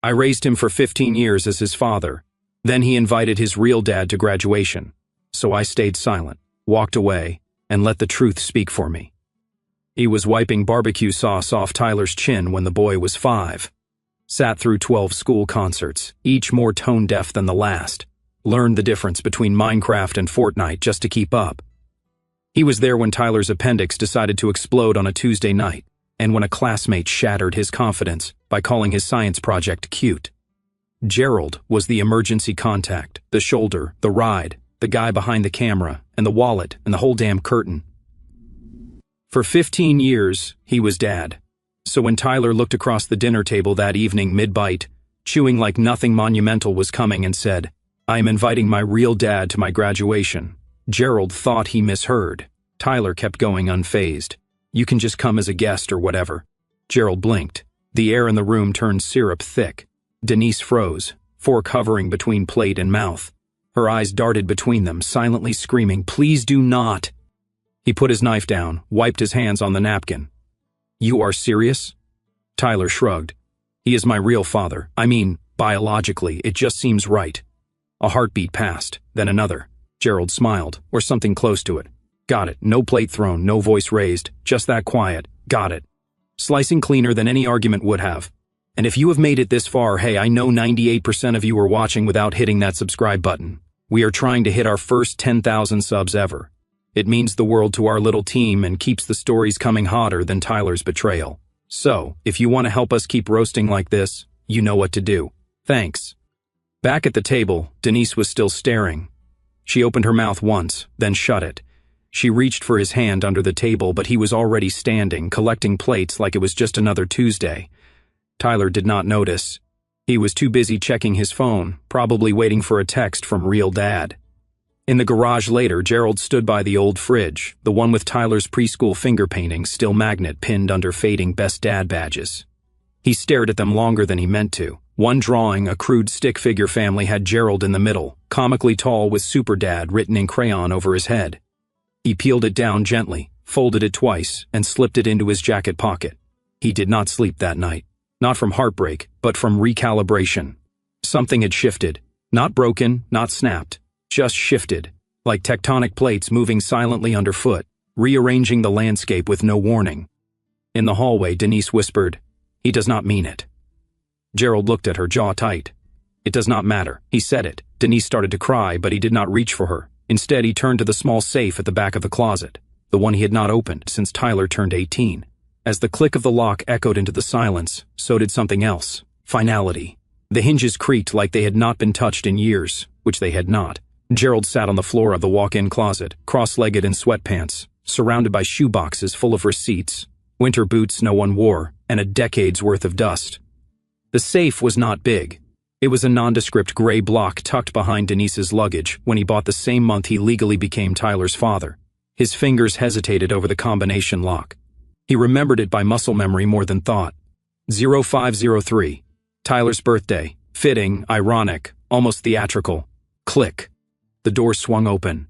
I raised him for 15 years as his father. Then he invited his real dad to graduation. So I stayed silent, walked away, and let the truth speak for me. He was wiping barbecue sauce off Tyler's chin when the boy was 5. Sat through 12 school concerts, each more tone-deaf than the last. Learned the difference between Minecraft and Fortnite just to keep up. He was there when Tyler's appendix decided to explode on a Tuesday night, and when a classmate shattered his confidence by calling his science project cute. Gerald was the emergency contact, the shoulder, the ride, the guy behind the camera, and the wallet, and the whole damn curtain. For 15 years, he was dad. So when Tyler looked across the dinner table that evening mid-bite, chewing like nothing monumental was coming, and said, "I am inviting my real dad to my graduation," Gerald thought he misheard. Tyler kept going unfazed. "You can just come as a guest or whatever." Gerald blinked. The air in the room turned syrup thick. Denise froze, fork hovering between plate and mouth. Her eyes darted between them, silently screaming, "Please do not." He put his knife down, wiped his hands on the napkin. "You are serious?" Tyler shrugged. "He is my real father. I mean, biologically, it just seems right." A heartbeat passed, then another. Gerald smiled, or something close to it. "Got it. No plate thrown, no voice raised, just that quiet. Got it. Slicing cleaner than any argument would have. And if you have made it this far, hey, I know 98% of you are watching without hitting that subscribe button. We are trying to hit our first 10,000 subs ever. It means the world to our little team and keeps the stories coming hotter than Tyler's betrayal. So, if you want to help us keep roasting like this, you know what to do. Thanks." Back at the table, Denise was still staring. She opened her mouth once, then shut it. She reached for his hand under the table, but he was already standing, collecting plates like it was just another Tuesday. Tyler did not notice. He was too busy checking his phone, probably waiting for a text from real dad. In the garage later, Gerald stood by the old fridge, the one with Tyler's preschool finger paintings still magnet pinned under fading best dad badges. He stared at them longer than he meant to. One drawing, a crude stick figure family, had Gerald in the middle, comically tall with Super Dad written in crayon over his head. He peeled it down gently, folded it twice, and slipped it into his jacket pocket. He did not sleep that night. Not from heartbreak, but from recalibration. Something had shifted. Not broken, not snapped. Just shifted. Like tectonic plates moving silently underfoot, rearranging the landscape with no warning. In the hallway, Denise whispered, "He does not mean it." Gerald looked at her, jaw tight. "It does not matter." He said it. Denise started to cry, but he did not reach for her. Instead, he turned to the small safe at the back of the closet, the one he had not opened since Tyler turned 18. As the click of the lock echoed into the silence, so did something else. Finality. The hinges creaked like they had not been touched in years, which they had not. Gerald sat on the floor of the walk-in closet, cross-legged in sweatpants, surrounded by shoeboxes full of receipts, winter boots no one wore, and a decade's worth of dust. The safe was not big. It was a nondescript gray block tucked behind Denise's luggage when he bought the same month he legally became Tyler's father. His fingers hesitated over the combination lock. He remembered it by muscle memory more than thought. 0503. Tyler's birthday. Fitting, ironic, almost theatrical. Click. The door swung open.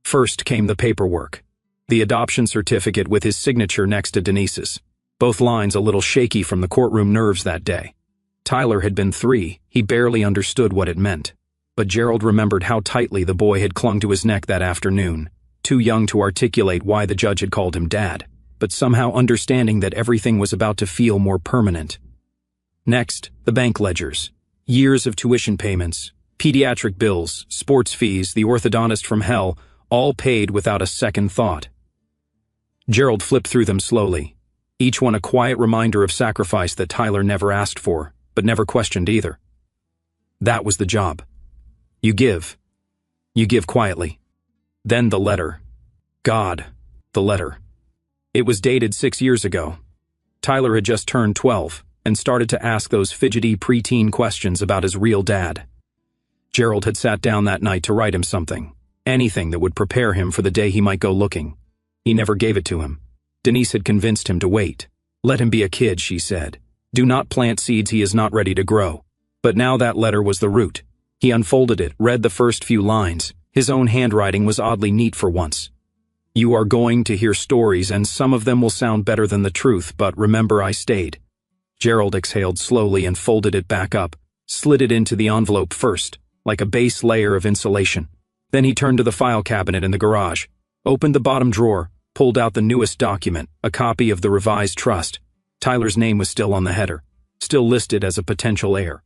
First came the paperwork. The adoption certificate with his signature next to Denise's. Both lines a little shaky from the courtroom nerves that day. Tyler had been 3. He barely understood what it meant. But Gerald remembered how tightly the boy had clung to his neck that afternoon. Too young to articulate why the judge had called him dad, but somehow understanding that everything was about to feel more permanent. Next, the bank ledgers. Years of tuition payments, pediatric bills, sports fees, the orthodontist from hell, all paid without a second thought. Gerald flipped through them slowly, each one a quiet reminder of sacrifice that Tyler never asked for, but never questioned either. That was the job. You give. You give quietly. Then the letter. God, the letter. It was dated 6 years ago. Tyler had just turned 12 and started to ask those fidgety preteen questions about his real dad. Gerald had sat down that night to write him something, anything that would prepare him for the day he might go looking. He never gave it to him. Denise had convinced him to wait. Let him be a kid, she said. Do not plant seeds he is not ready to grow. But now that letter was the root. He unfolded it, read the first few lines. His own handwriting was oddly neat for once. You are going to hear stories, and some of them will sound better than the truth, but remember I stayed. Gerald exhaled slowly and folded it back up, slid it into the envelope first, like a base layer of insulation. Then he turned to the file cabinet in the garage, opened the bottom drawer, pulled out the newest document, a copy of the revised trust. Tyler's name was still on the header, still listed as a potential heir.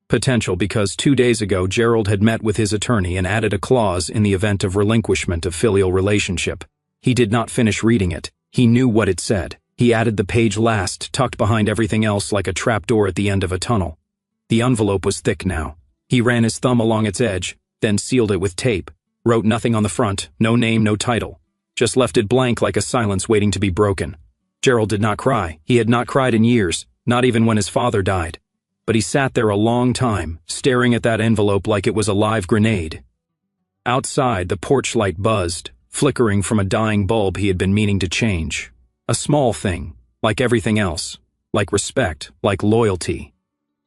Potential because 2 days ago Gerald had met with his attorney and added a clause in the event of relinquishment of filial relationship. He did not finish reading it. He knew what it said. He added the page last, tucked behind everything else like a trapdoor at the end of a tunnel. The envelope was thick now. He ran his thumb along its edge, then sealed it with tape. Wrote nothing on the front, no name, no title. Just left it blank like a silence waiting to be broken. Gerald did not cry. He had not cried in years, not even when his father died. But he sat there a long time, staring at that envelope like it was a live grenade. Outside, the porch light buzzed, flickering from a dying bulb he had been meaning to change. A small thing, like everything else, like respect, like loyalty.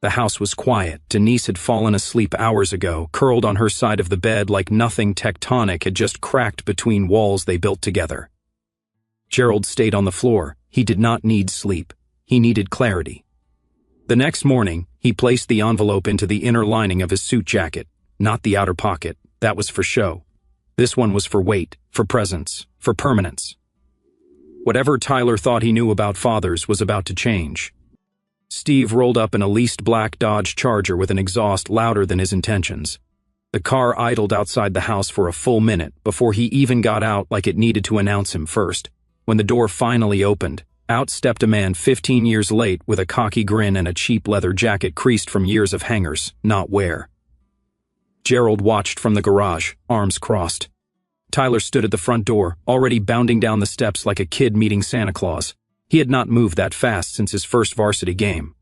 The house was quiet. Denise had fallen asleep hours ago, curled on her side of the bed like nothing tectonic had just cracked between walls they built together. Gerald stayed on the floor. He did not need sleep. He needed clarity. The next morning, he placed the envelope into the inner lining of his suit jacket, not the outer pocket. That was for show. This one was for weight, for presence, for permanence. Whatever Tyler thought he knew about fathers was about to change. Steve rolled up in a leased black Dodge Charger with an exhaust louder than his intentions. The car idled outside the house for a full minute before he even got out like it needed to announce him first. When the door finally opened, out stepped a man 15 years late with a cocky grin and a cheap leather jacket creased from years of hangers, not wear. Gerald watched from the garage, arms crossed. Tyler stood at the front door, already bounding down the steps like a kid meeting Santa Claus. He had not moved that fast since his first varsity game.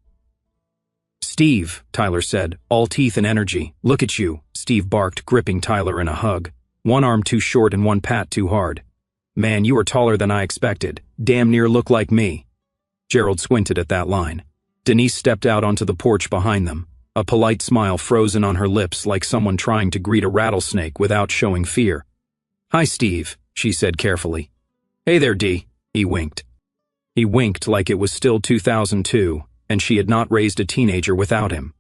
"Steve," Tyler said, all teeth and energy. "Look at you," Steve barked, gripping Tyler in a hug. One arm too short and one pat too hard. "Man, you are taller than I expected. Damn near look like me." Gerald squinted at that line. Denise stepped out onto the porch behind them, a polite smile frozen on her lips like someone trying to greet a rattlesnake without showing fear. "Hi, Steve," she said carefully. "Hey there, D." He winked. He winked like it was still 2002, and she had not raised a teenager without him.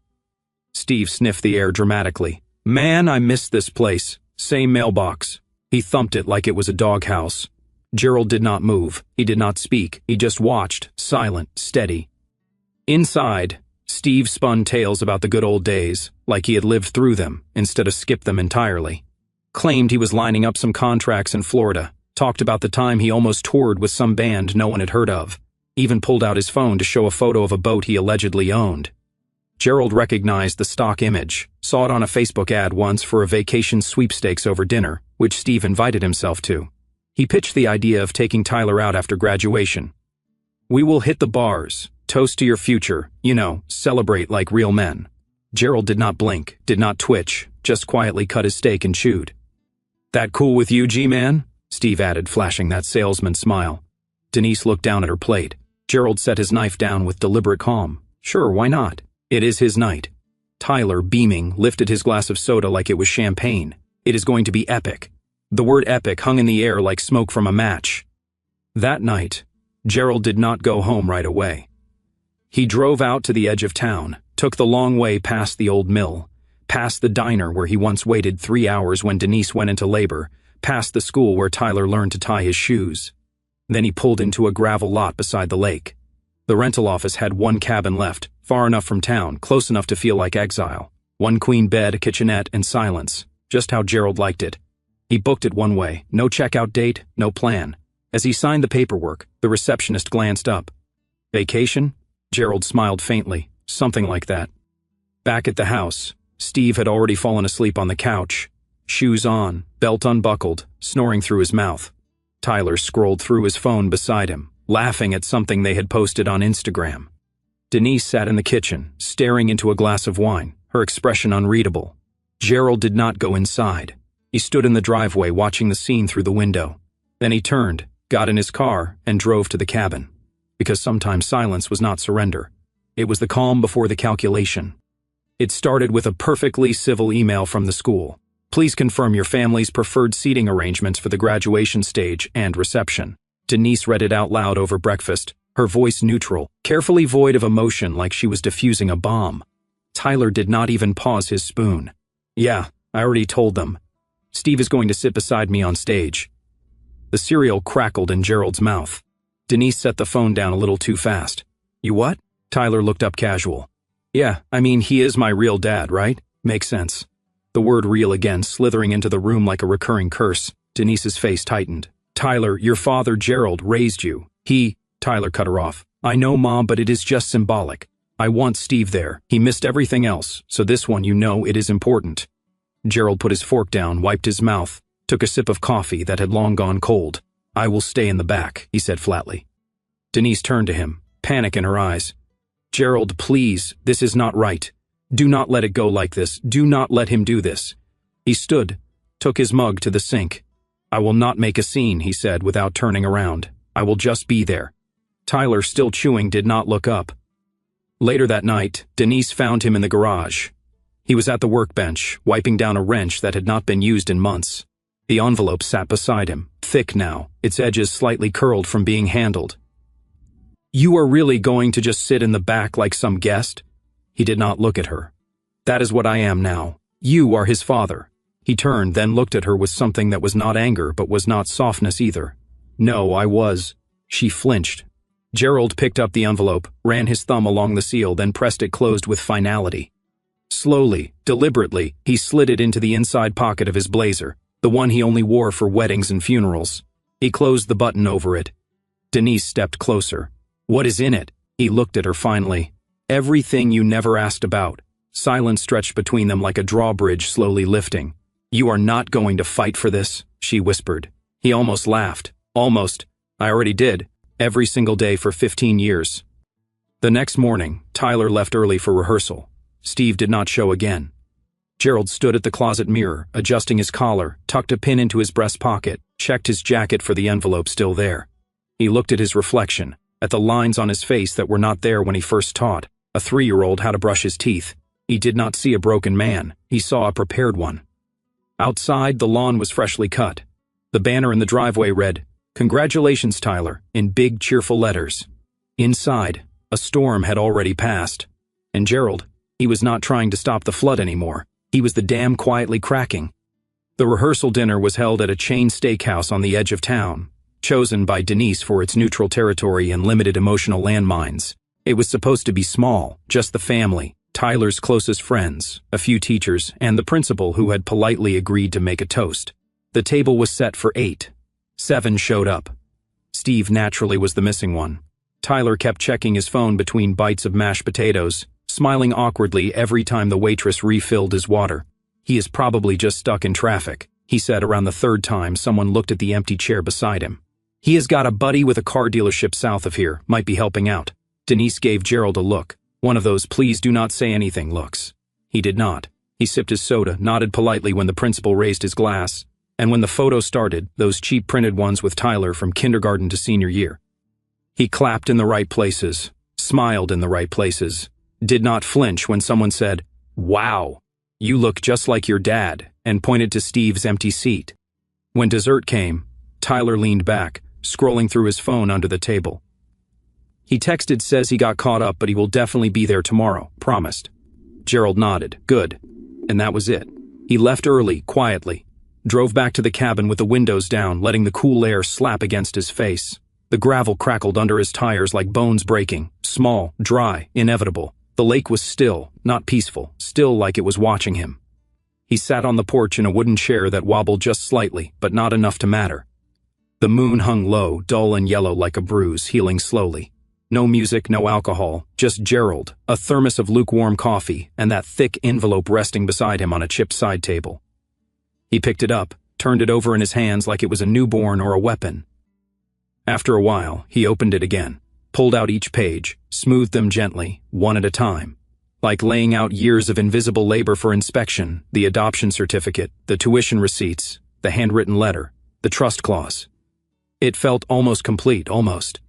Steve sniffed the air dramatically. "Man, I missed this place. Same mailbox." He thumped it like it was a doghouse. Gerald did not move. He did not speak. He just watched, silent, steady. Inside, Steve spun tales about the good old days, like he had lived through them, instead of skipped them entirely. Claimed he was lining up some contracts in Florida. Talked about the time he almost toured with some band no one had heard of. Even pulled out his phone to show a photo of a boat he allegedly owned. Gerald recognized the stock image, saw it on a Facebook ad once for a vacation sweepstakes over dinner, which Steve invited himself to. He pitched the idea of taking Tyler out after graduation. "We will hit the bars, toast to your future, celebrate like real men." Gerald did not blink, did not twitch, just quietly cut his steak and chewed. "That cool with you, G-Man?" Steve added, flashing that salesman smile. Denise looked down at her plate. Gerald set his knife down with deliberate calm. "Sure, why not? It is his night." Tyler, beaming, lifted his glass of soda like it was champagne. "It is going to be epic." The word epic hung in the air like smoke from a match. That night, Gerald did not go home right away. He drove out to the edge of town, took the long way past the old mill, past the diner where he once waited 3 hours when Denise went into labor, past the school where Tyler learned to tie his shoes. Then he pulled into a gravel lot beside the lake. The rental office had one cabin left, far enough from town, close enough to feel like exile. One queen bed, a kitchenette, and silence, just how Gerald liked it. He booked it one way, no checkout date, no plan. As he signed the paperwork, the receptionist glanced up. "Vacation?" Gerald smiled faintly, something like that. Back at the house, Steve had already fallen asleep on the couch, shoes on, belt unbuckled, snoring through his mouth. Tyler scrolled through his phone beside him, laughing at something they had posted on Instagram. Denise sat in the kitchen, staring into a glass of wine, her expression unreadable. Gerald did not go inside. He stood in the driveway watching the scene through the window. Then he turned, got in his car, and drove to the cabin. Because sometimes silence was not surrender. It was the calm before the calculation. It started with a perfectly civil email from the school. "Please confirm your family's preferred seating arrangements for the graduation stage and reception." Denise read it out loud over breakfast, her voice neutral, carefully void of emotion like she was diffusing a bomb. Tyler did not even pause his spoon. Yeah, I already told them. Steve is going to sit beside me on stage. The cereal crackled in Gerald's mouth. Denise set the phone down a little too fast. You what? Tyler looked up casual. Yeah, I mean, he is my real dad, right? Makes sense. The word real again slithering into the room like a recurring curse. Denise's face tightened. Tyler, your father Gerald raised you. Tyler cut her off. I know, Mom, but it is just symbolic. I want Steve there. He missed everything else, so this one, you know, it is important. Gerald put his fork down, wiped his mouth, took a sip of coffee that had long gone cold. I will stay in the back, he said flatly. Denise turned to him, panic in her eyes. Gerald, please, this is not right. Do not let it go like this. Do not let him do this. He stood, took his mug to the sink. I will not make a scene, he said without turning around. I will just be there. Tyler, still chewing, did not look up. Later that night, Denise found him in the garage. He was at the workbench, wiping down a wrench that had not been used in months. The envelope sat beside him, thick now, its edges slightly curled from being handled. You are really going to just sit in the back like some guest? He did not look at her. That is what I am now. You are his father. He turned, then looked at her with something that was not anger but was not softness either. No, I was. She flinched. Gerald picked up the envelope, ran his thumb along the seal, then pressed it closed with finality. Slowly, deliberately, he slid it into the inside pocket of his blazer, the one he only wore for weddings and funerals. He closed the button over it. Denise stepped closer. What is in it? He looked at her finally. Everything you never asked about. Silence stretched between them like a drawbridge slowly lifting. You are not going to fight for this, she whispered. He almost laughed. Almost. I already did. Every single day for 15 years. The next morning, Tyler left early for rehearsal. Steve did not show again. Gerald stood at the closet mirror, adjusting his collar, tucked a pin into his breast pocket, checked his jacket for the envelope still there. He looked at his reflection, at the lines on his face that were not there when he first taught a 3-year-old how to brush his teeth. He did not see a broken man, he saw a prepared one. Outside, the lawn was freshly cut. The banner in the driveway read, Congratulations, Tyler, in big, cheerful letters. Inside, a storm had already passed. And Gerald, he was not trying to stop the flood anymore. He was the dam quietly cracking. The rehearsal dinner was held at a chain steakhouse on the edge of town, chosen by Denise for its neutral territory and limited emotional landmines. It was supposed to be small, just the family, Tyler's closest friends, a few teachers, and the principal who had politely agreed to make a toast. The table was set for 8. 7 showed up. Steve naturally was the missing one. Tyler kept checking his phone between bites of mashed potatoes, smiling awkwardly every time the waitress refilled his water. He is probably just stuck in traffic, he said around the 3rd time someone looked at the empty chair beside him. He has got a buddy with a car dealership south of here, might be helping out. Denise gave Gerald a look, one of those please do not say anything looks. He did not. He sipped his soda, nodded politely when the principal raised his glass, and when the photo started, those cheap printed ones with Tyler from kindergarten to senior year. He clapped in the right places, smiled in the right places, did not flinch when someone said, Wow, you look just like your dad, and pointed to Steve's empty seat. When dessert came, Tyler leaned back, scrolling through his phone under the table. He texted, says he got caught up, but he will definitely be there tomorrow, promised. Gerald nodded, good. And that was it. He left early, quietly, drove back to the cabin with the windows down, letting the cool air slap against his face. The gravel crackled under his tires like bones breaking, small, dry, inevitable. The lake was still, not peaceful, still like it was watching him. He sat on the porch in a wooden chair that wobbled just slightly, but not enough to matter. The moon hung low, dull and yellow like a bruise, healing slowly. No music, no alcohol, just Gerald, a thermos of lukewarm coffee, and that thick envelope resting beside him on a chipped side table. He picked it up, turned it over in his hands like it was a newborn or a weapon. After a while, he opened it again, pulled out each page, smoothed them gently, one at a time. Like laying out years of invisible labor for inspection, the adoption certificate, the tuition receipts, the handwritten letter, the trust clause. It felt almost complete, almost.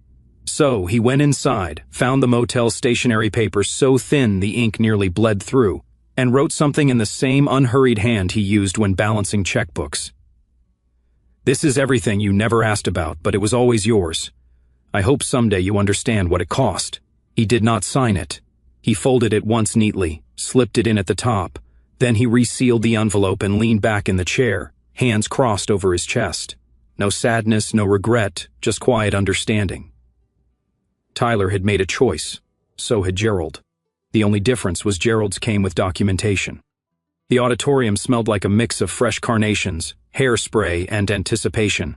So he went inside, found the motel stationery paper so thin the ink nearly bled through, and wrote something in the same unhurried hand he used when balancing checkbooks. This is everything you never asked about, but it was always yours. I hope someday you understand what it cost." He did not sign it. He folded it once neatly, slipped it in at the top. Then he resealed the envelope and leaned back in the chair, hands crossed over his chest. No sadness, no regret, just quiet understanding. Tyler had made a choice. So had Gerald. The only difference was Gerald's came with documentation. The auditorium smelled like a mix of fresh carnations, hairspray, and anticipation.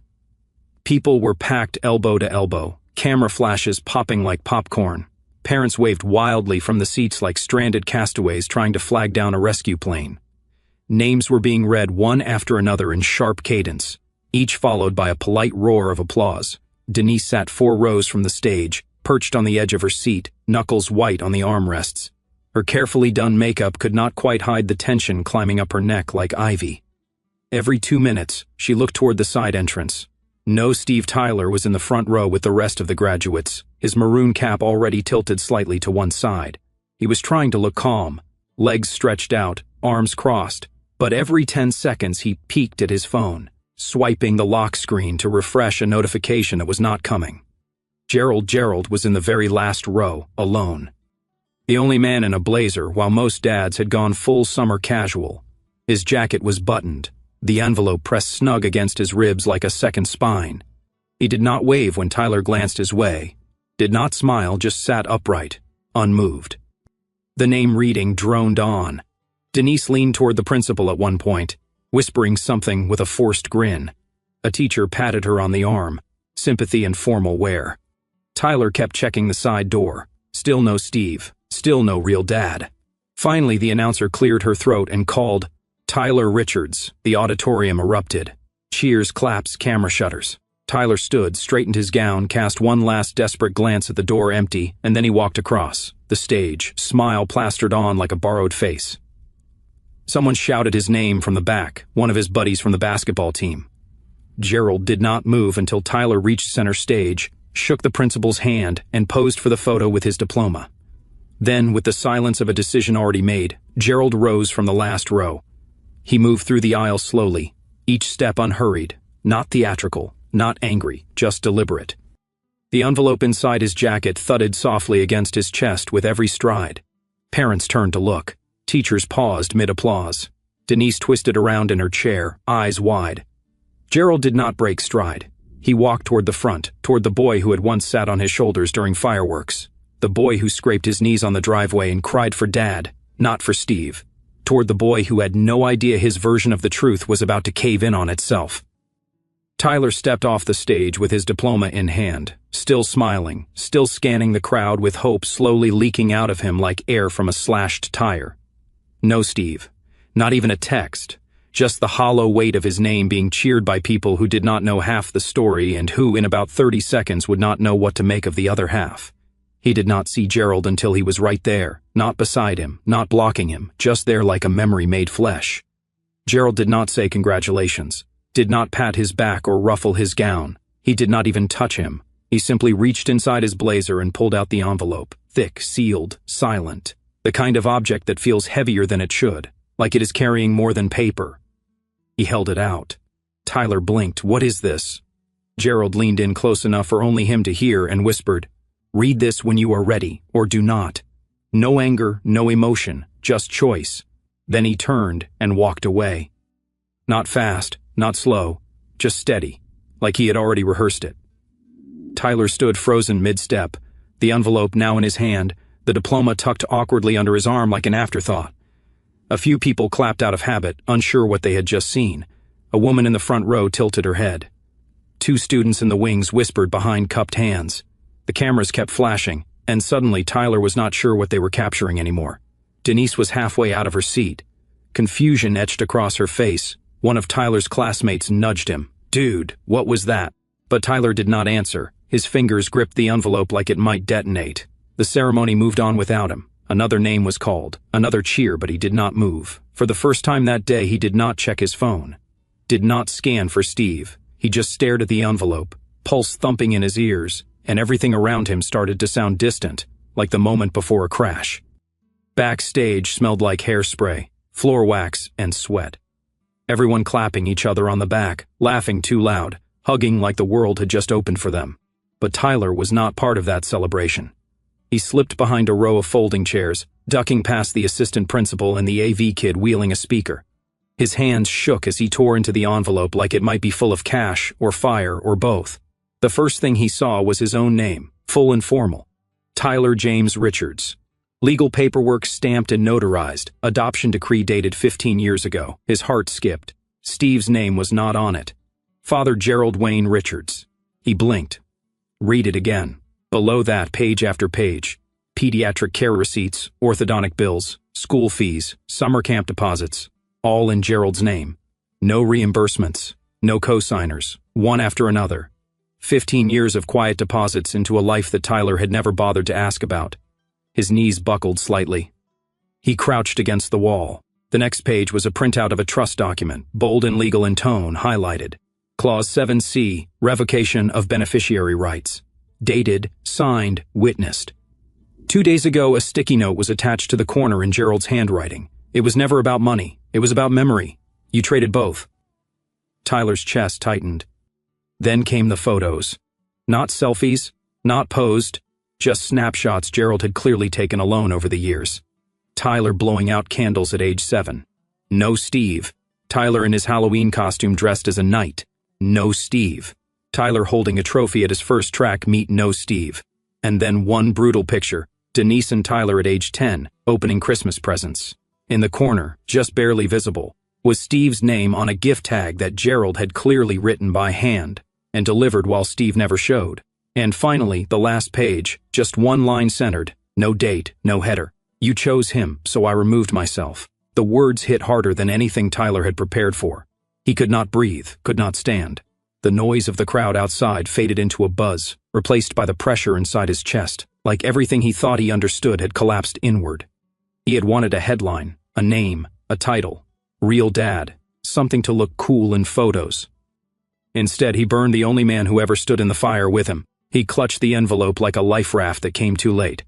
People were packed elbow to elbow, camera flashes popping like popcorn. Parents waved wildly from the seats like stranded castaways trying to flag down a rescue plane. Names were being read one after another in sharp cadence, each followed by a polite roar of applause. Denise sat 4 rows from the stage, perched on the edge of her seat, knuckles white on the armrests. Her carefully done makeup could not quite hide the tension climbing up her neck like ivy. Every 2 minutes, she looked toward the side entrance. No, Steve Tyler was in the front row with the rest of the graduates, his maroon cap already tilted slightly to one side. He was trying to look calm, legs stretched out, arms crossed, but every 10 seconds he peeked at his phone, swiping the lock screen to refresh a notification that was not coming. Gerald was in the very last row, alone. The only man in a blazer, while most dads had gone full summer casual. His jacket was buttoned, the envelope pressed snug against his ribs like a second spine. He did not wave when Tyler glanced his way, did not smile, just sat upright, unmoved. The name reading droned on. Denise leaned toward the principal at one point, whispering something with a forced grin. A teacher patted her on the arm, sympathy and formal wear. Tyler kept checking the side door. Still no Steve, still no real dad. Finally, the announcer cleared her throat and called, "Tyler Richards." The auditorium erupted. Cheers, claps, camera shutters. Tyler stood, straightened his gown, cast one last desperate glance at the door empty, and then he walked across the stage, smile plastered on like a borrowed face. Someone shouted his name from the back, one of his buddies from the basketball team. Gerald did not move until Tyler reached center stage, shook the principal's hand, and posed for the photo with his diploma. Then, with the silence of a decision already made, Gerald rose from the last row. He moved through the aisle slowly, each step unhurried, not theatrical, not angry, just deliberate. The envelope inside his jacket thudded softly against his chest with every stride. Parents turned to look. Teachers paused mid-applause. Denise twisted around in her chair, eyes wide. Gerald did not break stride. He walked toward the front, toward the boy who had once sat on his shoulders during fireworks. The boy who scraped his knees on the driveway and cried for Dad, not for Steve. Toward the boy who had no idea his version of the truth was about to cave in on itself. Tyler stepped off the stage with his diploma in hand, still smiling, still scanning the crowd with hope slowly leaking out of him like air from a slashed tire. No Steve. Not even a text. Just the hollow weight of his name being cheered by people who did not know half the story and who, in about 30 seconds, would not know what to make of the other half. He did not see Gerald until he was right there, not beside him, not blocking him, just there like a memory made flesh. Gerald did not say congratulations, did not pat his back or ruffle his gown. He did not even touch him. He simply reached inside his blazer and pulled out the envelope, thick, sealed, silent. The kind of object that feels heavier than it should, like it is carrying more than paper. He held it out. Tyler blinked. "What is this?" Gerald leaned in close enough for only him to hear and whispered, "Read this when you are ready, or do not. No anger, no emotion, just choice." Then he turned and walked away. Not fast, not slow, just steady, like he had already rehearsed it. Tyler stood frozen mid-step, the envelope now in his hand, the diploma tucked awkwardly under his arm like an afterthought. A few people clapped out of habit, unsure what they had just seen. A woman in the front row tilted her head. 2 students in the wings whispered behind cupped hands. The cameras kept flashing, and suddenly Tyler was not sure what they were capturing anymore. Denise was halfway out of her seat. Confusion etched across her face. One of Tyler's classmates nudged him. "Dude, what was that?" But Tyler did not answer. His fingers gripped the envelope like it might detonate. The ceremony moved on without him. Another name was called, another cheer, but he did not move. For the first time that day, he did not check his phone. Did not scan for Steve. He just stared at the envelope, pulse thumping in his ears, and everything around him started to sound distant, like the moment before a crash. Backstage smelled like hairspray, floor wax, and sweat. Everyone clapping each other on the back, laughing too loud, hugging like the world had just opened for them. But Tyler was not part of that celebration. He slipped behind a row of folding chairs, ducking past the assistant principal and the AV kid wheeling a speaker. His hands shook as he tore into the envelope like it might be full of cash or fire or both. The first thing he saw was his own name, full and formal. Tyler James Richards. Legal paperwork stamped and notarized, adoption decree dated 15 years ago. His heart skipped. Steve's name was not on it. Father Gerald Wayne Richards. He blinked. Read it again. Below that, page after page. Pediatric care receipts, orthodontic bills, school fees, summer camp deposits. All in Gerald's name. No reimbursements. No co-signers. One after another. 15 years of quiet deposits into a life that Tyler had never bothered to ask about. His knees buckled slightly. He crouched against the wall. The next page was a printout of a trust document, bold and legal in tone, highlighted. Clause 7C, revocation of beneficiary rights. Dated, signed, witnessed. 2 days ago, a sticky note was attached to the corner in Gerald's handwriting. It was never about money. It was about memory. You traded both. Tyler's chest tightened. Then came the photos. Not selfies, not posed, just snapshots Gerald had clearly taken alone over the years. Tyler blowing out candles at age 7. No Steve. Tyler in his Halloween costume dressed as a knight. No Steve. Tyler holding a trophy at his first track meet No Steve. And then one brutal picture, Denise and Tyler at age 10, opening Christmas presents. In the corner, just barely visible, was Steve's name on a gift tag that Gerald had clearly written by hand and delivered while Steve never showed. And finally, the last page, just one line centered, no date, no header. You chose him, so I removed myself. The words hit harder than anything Tyler had prepared for. He could not breathe, could not stand. The noise of the crowd outside faded into a buzz, replaced by the pressure inside his chest, like everything he thought he understood had collapsed inward. He had wanted a headline, a name, a title. Real dad, something to look cool in photos. Instead, he burned the only man who ever stood in the fire with him. He clutched the envelope like a life raft that came too late.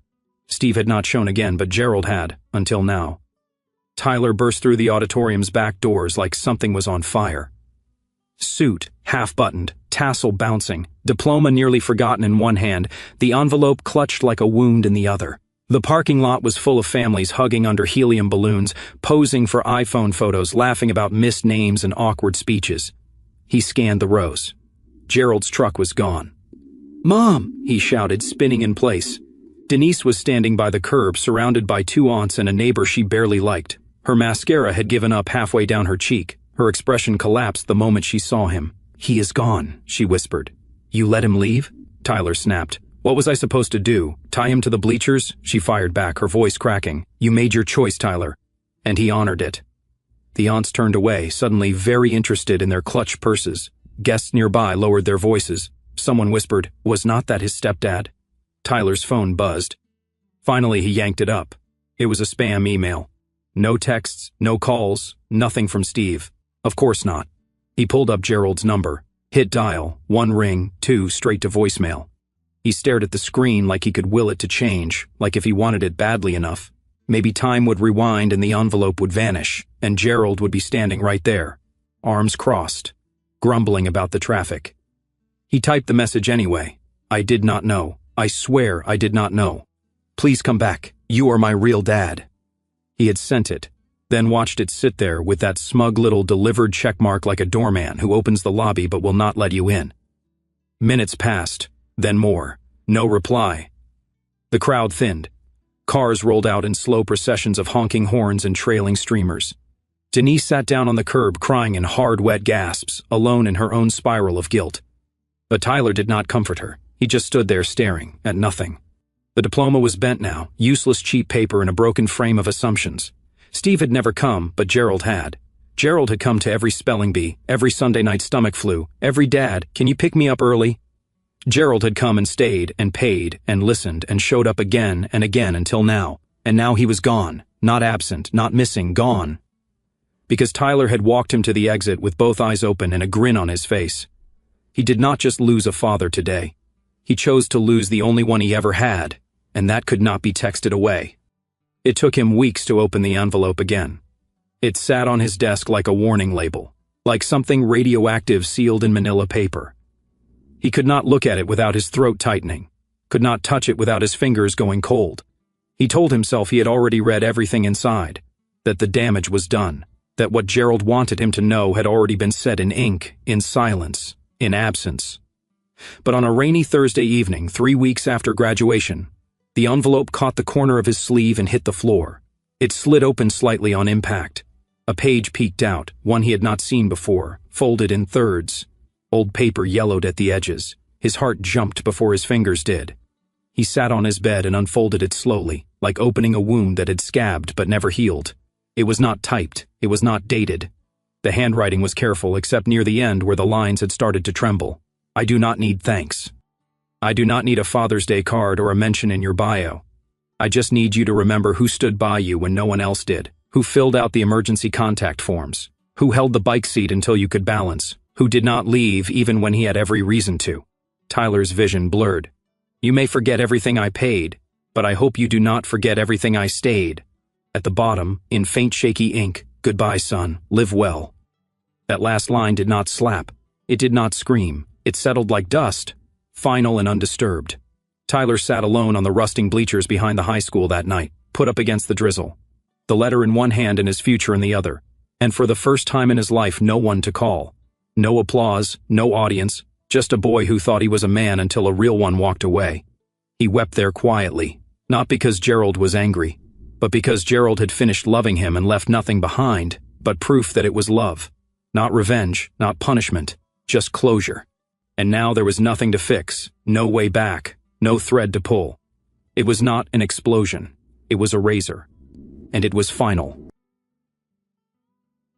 Steve had not shown again, but Gerald had, until now. Tyler burst through the auditorium's back doors like something was on fire. Suit, half-buttoned, tassel bouncing, diploma nearly forgotten in one hand, the envelope clutched like a wound in the other. The parking lot was full of families hugging under helium balloons, posing for iPhone photos, laughing about missed names and awkward speeches. He scanned the rows. Gerald's truck was gone. "Mom!" he shouted, spinning in place. Denise was standing by the curb, surrounded by 2 aunts and a neighbor she barely liked. Her mascara had given up halfway down her cheek. Her expression collapsed the moment she saw him. "He is gone," she whispered. "You let him leave?" Tyler snapped. "What was I supposed to do? Tie him to the bleachers?" She fired back, her voice cracking. "You made your choice, Tyler." And he honored it. The aunts turned away, suddenly very interested in their clutched purses. Guests nearby lowered their voices. Someone whispered, "Was not that his stepdad?" Tyler's phone buzzed. Finally, he yanked it up. It was a spam email. No texts, no calls, nothing from Steve. Of course not. He pulled up Gerald's number, hit dial, 1 ring, 2 straight to voicemail. He stared at the screen like he could will it to change, like if he wanted it badly enough. Maybe time would rewind and the envelope would vanish, and Gerald would be standing right there, arms crossed, grumbling about the traffic. He typed the message anyway. "I did not know. I swear I did not know. Please come back. You are my real dad." He had sent it, then watched it sit there with that smug little delivered checkmark like a doorman who opens the lobby but will not let you in. Minutes passed, then more. No reply. The crowd thinned. Cars rolled out in slow processions of honking horns and trailing streamers. Denise sat down on the curb crying in hard, wet gasps, alone in her own spiral of guilt. But Tyler did not comfort her. He just stood there staring at nothing. The diploma was bent now, useless cheap paper in a broken frame of assumptions. Steve had never come, but Gerald had. Gerald had come to every spelling bee, every Sunday night stomach flu, every "Dad, can you pick me up early?" Gerald had come and stayed and paid and listened and showed up again and again until now. And now he was gone, not absent, not missing, gone. Because Tyler had walked him to the exit with both eyes open and a grin on his face. He did not just lose a father today. He chose to lose the only one he ever had, and that could not be texted away. It took him weeks to open the envelope again. It sat on his desk like a warning label, like something radioactive sealed in manila paper. He could not look at it without his throat tightening, could not touch it without his fingers going cold. He told himself he had already read everything inside, that the damage was done, that what Gerald wanted him to know had already been said in ink, in silence, in absence. But on a rainy Thursday evening, 3 weeks after graduation, the envelope caught the corner of his sleeve and hit the floor. It slid open slightly on impact. A page peeked out, one he had not seen before, folded in thirds. Old paper yellowed at the edges. His heart jumped before his fingers did. He sat on his bed and unfolded it slowly, like opening a wound that had scabbed but never healed. It was not typed. It was not dated. The handwriting was careful except near the end where the lines had started to tremble. I do not need thanks. I do not need a Father's Day card or a mention in your bio. I just need you to remember who stood by you when no one else did, who filled out the emergency contact forms, who held the bike seat until you could balance, who did not leave even when he had every reason to. Tyler's vision blurred. You may forget everything I paid, but I hope you do not forget everything I stayed. At the bottom, in faint shaky ink, goodbye son, live well. That last line did not slap. It did not scream. It settled like dust, final and undisturbed. Tyler sat alone on the rusting bleachers behind the high school that night, put up against the drizzle. The letter in one hand and his future in the other. And for the first time in his life, no one to call. No applause, no audience, just a boy who thought he was a man until a real one walked away. He wept there quietly, not because Gerald was angry, but because Gerald had finished loving him and left nothing behind, but proof that it was love. Not revenge, not punishment, just closure. And now there was nothing to fix, no way back, no thread to pull. It was not an explosion. It was a razor. And it was final.